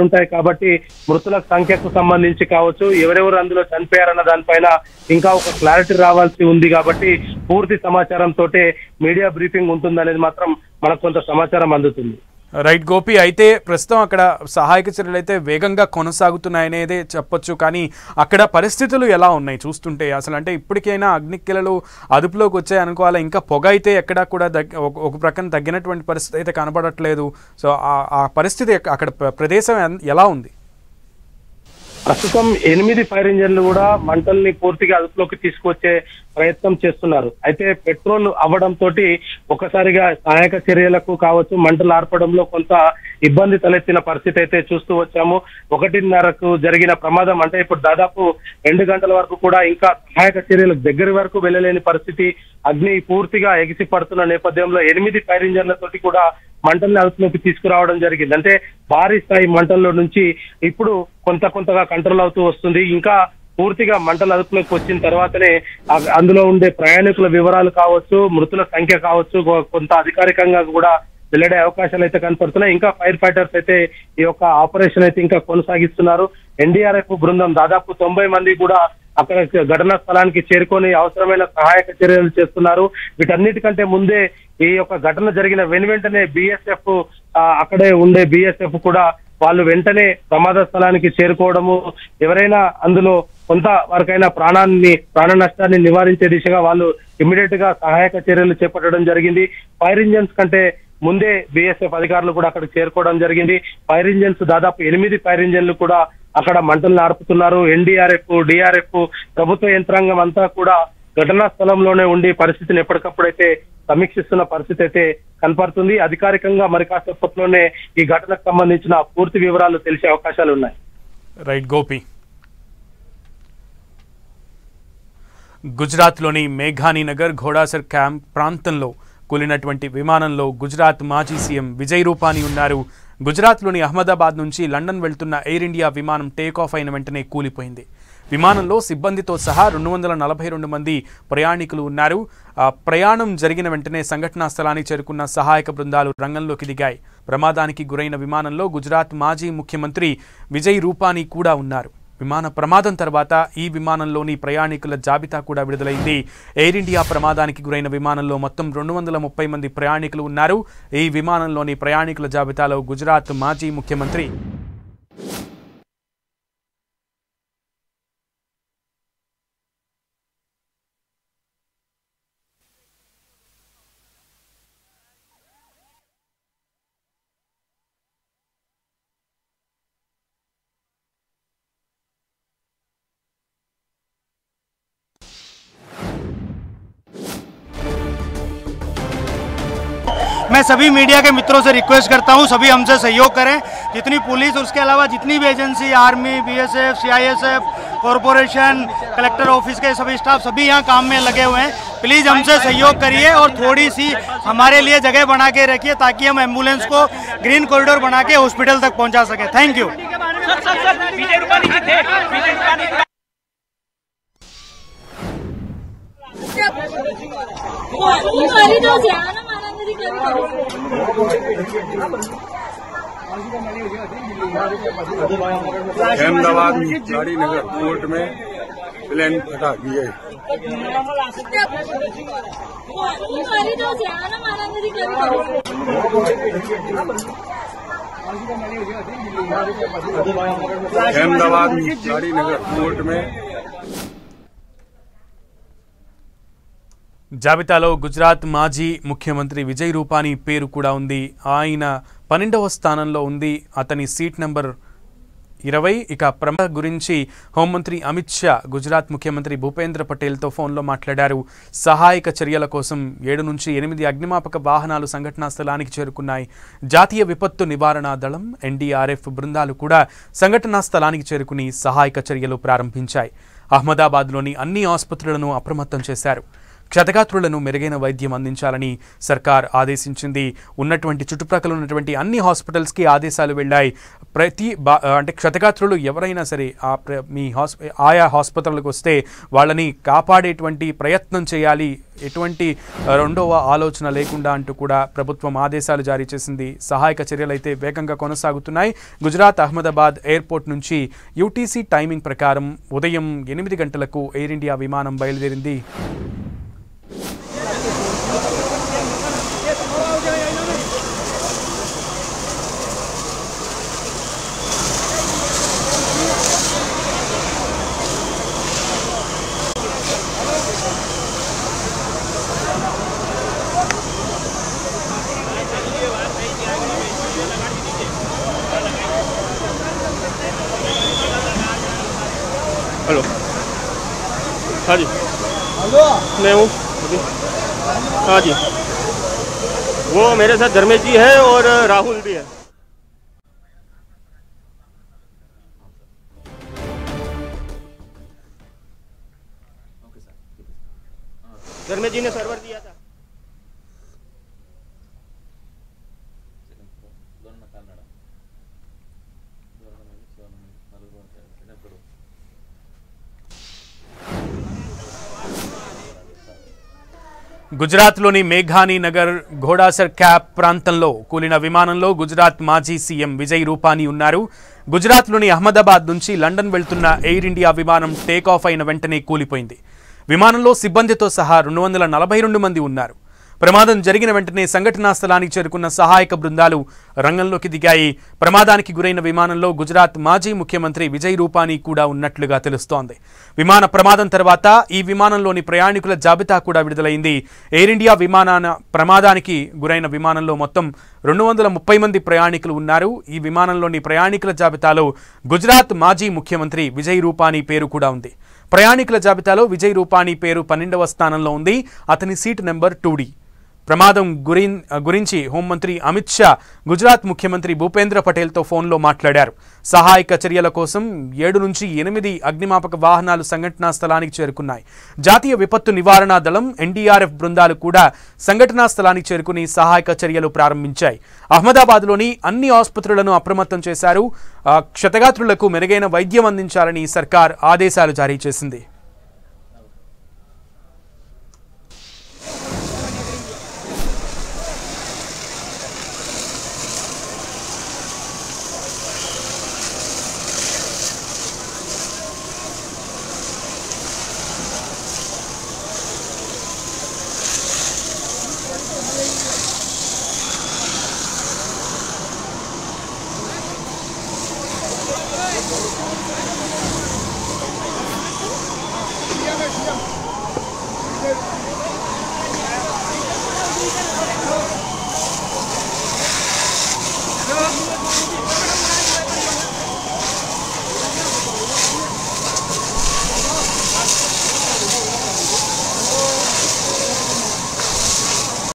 ఉంటాయి కాబట్టి మృతుల సంఖ్యకు సంబంధించి కావచ్చు, ఎవరెవరు అందులో చనిపోయారన్న దానిపైన ఇంకా ఒక క్లారిటీ రావాల్సి ఉంది కాబట్టి పూర్తి సమాచారం తోటే మీడియా బ్రీఫింగ్ ఉంటుందనేది మాత్రం మనకు కొంత సమాచారం అందుతుంది. రైట్ గోపి, అయితే ప్రస్తుతం అక్కడ సహాయక చర్యలు అయితే వేగంగా కొనసాగుతున్నాయనేదే చెప్పొచ్చు. కానీ అక్కడ పరిస్థితులు ఎలా ఉన్నాయి చూస్తుంటే? అసలు అంటే ఇప్పటికైనా అగ్నికిలలు అదుపులోకి వచ్చాయి అనుకోవాలా? ఇంకా పొగ అయితే ఎక్కడా కూడా ఒక ప్రక్కన తగ్గినటువంటి పరిస్థితి అయితే కనబడట్లేదు. సో ఆ పరిస్థితి అక్కడ ప్రదేశం ఎలా ఉంది? ప్రస్తుతం 8 ఫైర్ ఇంజన్లు కూడా మంటల్ని పూర్తిగా అదుపులోకి తీసుకొచ్చే ప్రయత్నం చేస్తున్నారు. అయితే పెట్రోల్ అవ్వడం తోటి ఒకసారిగా సహాయక చర్యలకు కావచ్చు, మంటలు ఆర్పడంలో కొంత ఇబ్బంది తలెత్తిన పరిస్థితి అయితే చూస్తూ వచ్చాము. 1:30కు జరిగిన ప్రమాదం అంటే ఇప్పుడు దాదాపు 2 గంటల వరకు కూడా ఇంకా సహాయక చర్యలకు దగ్గర వరకు వెళ్ళలేని పరిస్థితి. అగ్ని పూర్తిగా ఎగిసి పడుతున్న నేపథ్యంలో 8 ఫైర్ ఇంజన్లతోటి కూడా మంటల్ని అదుపులోకి తీసుకురావడం జరిగింది. అంటే భారీ స్థాయి మంటల్లో నుంచి ఇప్పుడు కొంతగా కంట్రోల్ అవుతూ వస్తుంది. ఇంకా పూర్తిగా మంటల అదుపులోకి వచ్చిన తర్వాతనే అందులో ఉండే ప్రయాణికుల వివరాలు కావచ్చు, మృతుల సంఖ్య కావచ్చు, కొంత అధికారికంగా కూడా వెల్లడే అవకాశాలు అయితే కనపడుతున్నాయి. ఇంకా ఫైర్ ఫైటర్స్ అయితే ఈ యొక్క ఆపరేషన్ అయితే ఇంకా కొనసాగిస్తున్నారు. ఎన్డీఆర్ఎఫ్ బృందం దాదాపు 90 మంది కూడా అక్కడ ఘటనా స్థలానికి చేరుకొని అవసరమైన సహాయక చర్యలు చేస్తున్నారు. వీటన్నిటికంటే ముందే ఈ యొక్క ఘటన జరిగిన వెంటనే బిఎస్ఎఫ్ అక్కడే ఉండే బిఎస్ఎఫ్ కూడా వాళ్ళు వెంటనే ప్రమాద స్థలానికి చేరుకోవడము, ఎవరైనా అందులో కొంత వరకైనా ప్రాణ నష్టాన్ని నివారించే దిశగా వాళ్ళు ఇమ్మీడియట్ గా సహాయక చర్యలు చేపట్టడం జరిగింది. ఫైర్ ఇంజన్స్ కంటే ముందే బిఎస్ఎఫ్ అధికారులు కూడా అక్కడికి చేరుకోవడం జరిగింది. ఫైర్ ఇంజన్స్ దాదాపు 8 ఫైర్ ఇంజన్లు కూడా అక్కడ మంటలు ఆర్పుతున్నారు. ఎన్డీఆర్ఎఫ్, డిఆర్ఎఫ్, ప్రభుత్వ యంత్రాంగం అంతా కూడా ఘటనా స్థలంలోనే ఉండి పరిస్థితిని ఎప్పటికప్పుడైతే సమీక్షిస్తున్న పరిస్థితి అయితే కనపడుతుంది. అధికారికంగా మరి కాసేపట్లోనే ఈ ఘటనకు సంబంధించిన పూర్తి వివరాలు తెలిసే అవకాశాలు ఉన్నాయి. రైట్ గోపి. గుజరాత్లోని మేఘానీనగర్ ఘోడాసర్ క్యాంప్ ప్రాంతంలో కూలినటువంటి విమానంలో గుజరాత్ మాజీ సీఎం విజయ్ రూపానీ ఉన్నారు. గుజరాత్లోని అహ్మదాబాద్ నుంచి లండన్ వెళ్తున్న ఎయిర్ ఇండియా విమానం టేకాఫ్ అయిన వెంటనే కూలిపోయింది. విమానంలో సిబ్బందితో సహా 242 మంది ప్రయాణికులు ఉన్నారు. ప్రయాణం జరిగిన వెంటనే సంఘటనా స్థలానికి చేరుకున్న సహాయక బృందాలు రంగంలోకి దిగాయి. ప్రమాదానికి గురైన విమానంలో గుజరాత్ మాజీ ముఖ్యమంత్రి విజయ్ రూపానీ కూడా ఉన్నారు. విమాన ప్రమాదం తర్వాత ఈ విమానంలోని ప్రయాణికుల జాబితా కూడా విడుదలైంది. ఎయిర్ ఇండియా ప్రమాదానికి గురైన విమానంలో మొత్తం 230 మంది ప్రయాణికులు ఉన్నారు. ఈ విమానంలోని ప్రయాణికుల జాబితాలో గుజరాత్ మాజీ ముఖ్యమంత్రి मैं सभी मीडिया के मित्रों से रिक्वेस्ट करता हूं, सभी हमसे सहयोग करें। जितनी पुलिस, उसके अलावा जितनी भी agency, army, BSF, CISF, corporation, collector office के सभी स्टाफ सभी यहां काम में लगे हुए हैं। प्लीज़ हमसे सहयोग करिए और थोड़ी सी हमारे लिए जगह बना के रखिए ताकि हम एम्बुलेंस को ग्रीन कॉरिडोर बना के हॉस्पिटल तक पहुंचा सकें। Thank you. अहमदाबाद गाड़ी नगर कोर्ट में प्लेन फटा गया। अहमदाबाद गाड़ी नगर कोर्ट में జాబితాలో గుజరాత్ మాజీ ముఖ్యమంత్రి విజయ్ రూపానీ పేరు కూడా ఉంది. ఆయన 12వ స్థానంలో ఉంది. అతని సీట్ నెంబర్ 20. ఇక ప్రమాద గురించి హోంమంత్రి అమిత్ షా గుజరాత్ ముఖ్యమంత్రి భూపేంద్ర పటేల్తో ఫోన్లో మాట్లాడారు. సహాయక చర్యల కోసం 7 నుంచి 8 అగ్నిమాపక వాహనాలు సంఘటనా స్థలానికి చేరుకున్నాయి. జాతీయ విపత్తు నివారణ దళం, ఎన్డీఆర్ఎఫ్ బృందాలు కూడా సంఘటనా స్థలానికి చేరుకుని సహాయక చర్యలు ప్రారంభించాయి. అహ్మదాబాద్లోని అన్ని ఆసుపత్రులను అప్రమత్తం చేశారు. క్షతగాత్రులను మెరుగైన వైద్యం అందించాలని సర్కార్ ఆదేశించింది. ఉన్నటువంటి చుట్టుప్రక్కల ఉన్నటువంటి అన్ని హాస్పిటల్స్కి ఆదేశాలు వెళ్ళాయి. అంటే క్షతగాత్రులు ఎవరైనా సరే మీ ఆయా హాస్పిటల్కి వస్తే వాళ్ళని కాపాడేటువంటి ప్రయత్నం చేయాలి, ఎటువంటి రెండవ ఆలోచన లేకుండా అంటూ కూడా ప్రభుత్వం ఆదేశాలు జారీ చేసింది. సహాయక చర్యలు అయితే వేగంగా కొనసాగుతున్నాయి. గుజరాత్ అహ్మదాబాద్ ఎయిర్పోర్ట్ నుంచి యూటీసీ టైమింగ్ ప్రకారం ఉదయం 8 గంటలకు ఎయిర్ ఇండియా విమానం బయలుదేరింది. हेलो, हाँ जी, मैं हूँ। हाँ जी, वो मेरे साथ धर्मेश जी है और राहुल भी है। धर्मेश जी ने सर्वर दिया था। గుజరాత్లోని మేఘానీ నగర్ ఘోడాసర్ క్యాప్ ప్రాంతంలో కూలిన విమానంలో గుజరాత్ మాజీ సీఎం విజయ్ రూపానీ ఉన్నారు. గుజరాత్లోని అహ్మదాబాద్ నుంచి లండన్ వెళ్తున్న ఎయిర్ ఇండియా విమానం టేకాఫ్ అయిన వెంటనే కూలిపోయింది. విమానంలో సిబ్బందితో సహా 242 మంది ఉన్నారు. ప్రమాదం జరిగిన వెంటనే సంఘటనా స్థలానికి చేరుకున్న సహాయక బృందాలు రంగంలోకి దిగాయి. ప్రమాదానికి గురైన విమానంలో గుజరాత్ మాజీ ముఖ్యమంత్రి విజయ్ రూపానీ కూడా ఉన్నట్లుగా తెలుస్తోంది. విమాన ప్రమాదం తర్వాత ఈ విమానంలోని ప్రయాణికుల జాబితా కూడా విడుదలైంది. ఎయిర్ ఇండియా ప్రమాదానికి గురైన విమానంలో మొత్తం 230 మంది ప్రయాణికులు ఉన్నారు. ఈ విమానంలోని ప్రయాణికుల జాబితాలో గుజరాత్ మాజీ ముఖ్యమంత్రి విజయ్ రూపానీ పేరు కూడా ఉంది. ప్రయాణికుల జాబితాలో విజయ్ రూపానీ పేరు 12వ స్థానంలో ఉంది. అతని సీట్ నెంబర్ 2D. ప్రమాదం గురించి హోంమంత్రి అమిత్ షా గుజరాత్ ముఖ్యమంత్రి భూపేంద్ర పటేల్తో ఫోన్లో మాట్లాడారు. సహాయక చర్యల కోసం 7 నుంచి 8 అగ్నిమాపక వాహనాలు సంఘటనా స్థలానికి చేరుకున్నాయి. జాతీయ విపత్తు నివారణా దళం NDRF బృందాలు కూడా సంఘటనా స్థలానికి చేరుకుని సహాయక చర్యలు ప్రారంభించాయి. అహ్మదాబాద్లోని అన్ని ఆసుపత్రులను అప్రమత్తం చేశారు. క్షతగాత్రులకు మెరుగైన వైద్యం అందించాలని సర్కార్ ఆదేశాలు జారీ చేసింది.